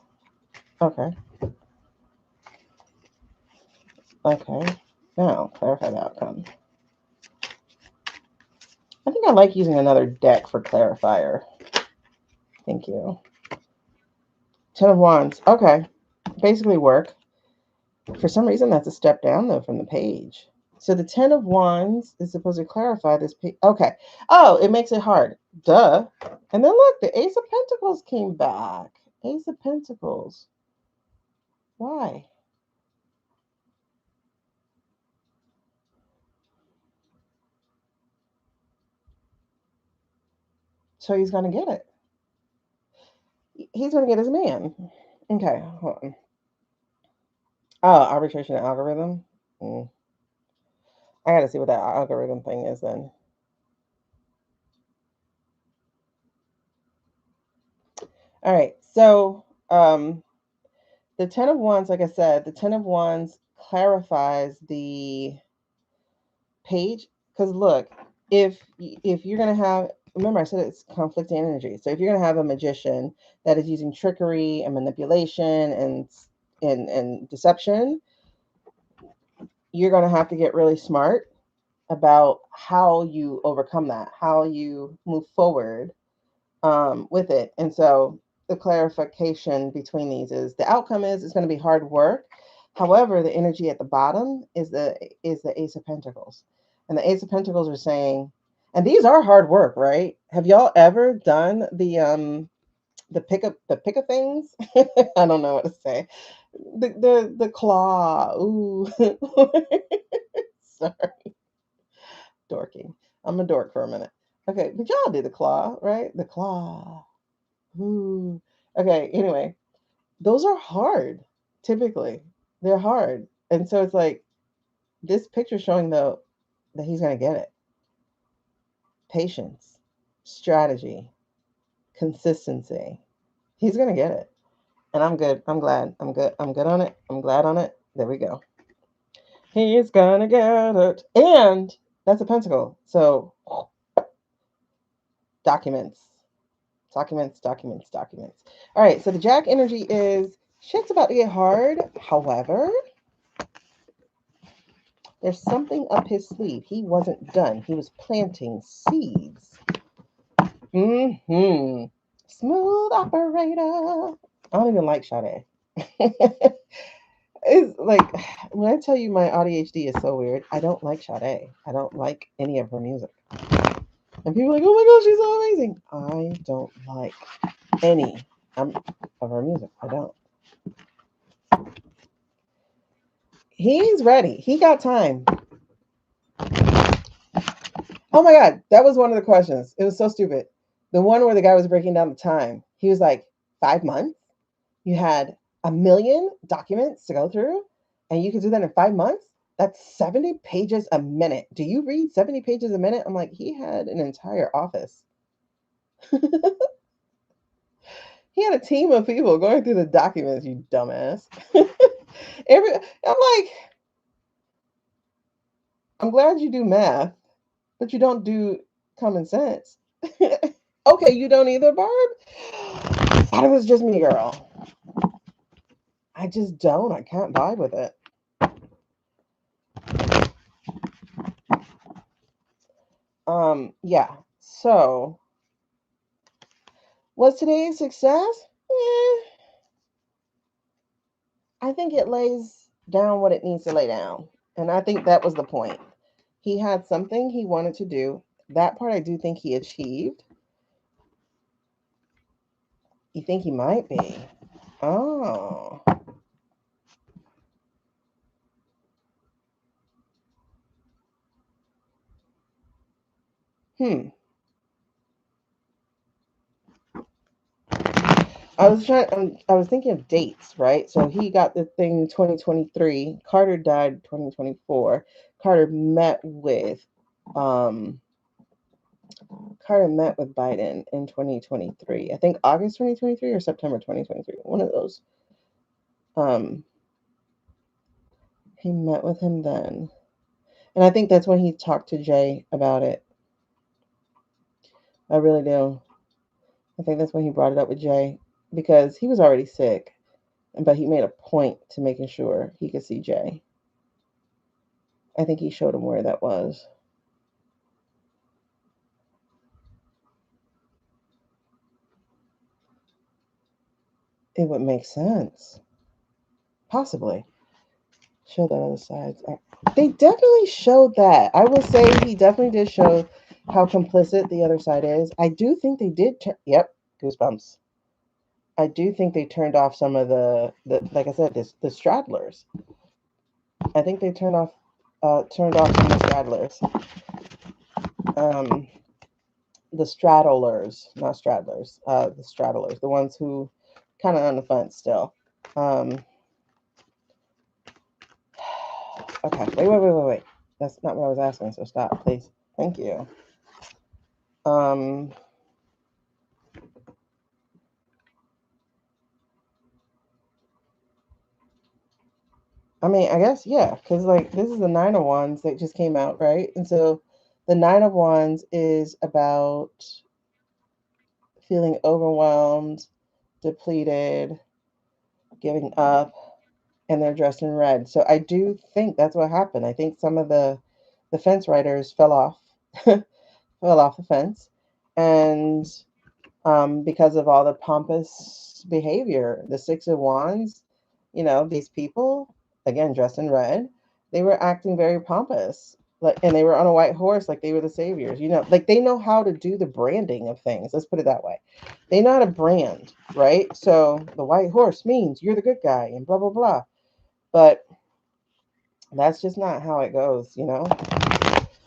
Okay. Okay. Now, clarify the outcome. I think I like using another deck for clarifier. Thank you. Ten of Wands. Okay. Basically work. For some reason, that's a step down, though, from the page. So the Ten of Wands is supposed to clarify this page. Okay. Oh, it makes it hard. Duh. And then look, the Ace of Pentacles came back. Ace of Pentacles. Why? So he's going to get it. He's going to get his man. Okay, hold on. Oh, arbitration algorithm. I got to see what that algorithm thing is then. All right, so the Ten of Wands, like I said, the Ten of Wands clarifies the page. Because look, if you're gonna have, remember I said it's conflicting energy. So if you're gonna have a magician that is using trickery and manipulation and deception, you're gonna have to get really smart about how you overcome that, how you move forward with it. And so the clarification between these is the outcome is it's going to be hard work. However, the energy at the bottom is the Ace of Pentacles, and the Ace of Pentacles are saying, and these are hard work, right? Have y'all ever done the pick of things? I don't know what to say. The claw. Ooh, sorry, dorking. I'm a dork for a minute. Okay, but y'all do the claw, right? The claw. Ooh. Okay, anyway, those are hard, typically. They're hard. And so it's like this picture showing though that he's gonna get it. Patience, strategy, consistency. He's gonna get it. And I'm good. I'm glad. I'm good. I'm good on it. I'm glad on it. There we go. He's gonna get it. And that's a pentacle. So documents. Documents, documents, documents. All right, so the Jack energy is shit's about to get hard. However, there's something up his sleeve. He wasn't done. He was planting seeds. Mm-hmm. Smooth operator. I don't even like Sade. It's like when I tell you my ADHD is so weird, I don't like Sade. I don't like any of her music. And people are like, oh my gosh, she's so amazing. I don't like any of her music. I don't. He's ready. He got time. Oh my God. That was one of the questions. It was so stupid. The one where the guy was breaking down the time. He was like, 5 months? You had 1 million documents to go through, and you could do that in 5 months? That's 70 pages a minute. Do you read 70 pages a minute? I'm like, he had an entire office. He had a team of people going through the documents, you dumbass. I'm like, I'm glad you do math, but you don't do common sense. Okay, you don't either, Barb? Thought it was just me, girl. I just don't. I can't vibe with it. Yeah. So, was today a success? I think it lays down what it needs to lay down. And I think that was the point. He had something he wanted to do. That part I do think he achieved. You think he might be? Oh. Hmm. I was thinking of dates, right? So he got the thing 2023. Carter died 2024. Carter met with um Carter met with Biden in 2023. I think August 2023 or September 2023. One of those. Um he met with him then. And I think that's when he talked to Jay about it. I really do. I think that's when he brought it up with Jay because he was already sick, but he made a point to making sure he could see Jay. I think he showed him where that was. It would make sense. Possibly. Show the other sides. They definitely showed that. I will say he definitely did show how complicit the other side is. I do think they did. Yep, goosebumps. I do think they turned off some of the like I said, the straddlers. I think they turned off some of the straddlers. Um, the straddlers, not straddlers. The straddlers, the ones who kind of on the fence still. Um, okay, wait. That's not what I was asking. So stop, please. Thank you. Um, I mean, I guess yeah, because like this is the Nine of Wands that just came out, right? And so the Nine of Wands is about feeling overwhelmed, depleted, giving up, and they're dressed in red. So I do think that's what happened. I think some of the fence riders fell off, fell off the fence, and because of all the pompous behavior, the Six of Wands, these people, again dressed in red, they were acting very pompous, like, and they were on a white horse, like they were the saviors. Like they know how to do the branding of things. Let's put it that way. They know how to brand, right? So the white horse means you're the good guy, and blah blah blah. But that's just not how it goes.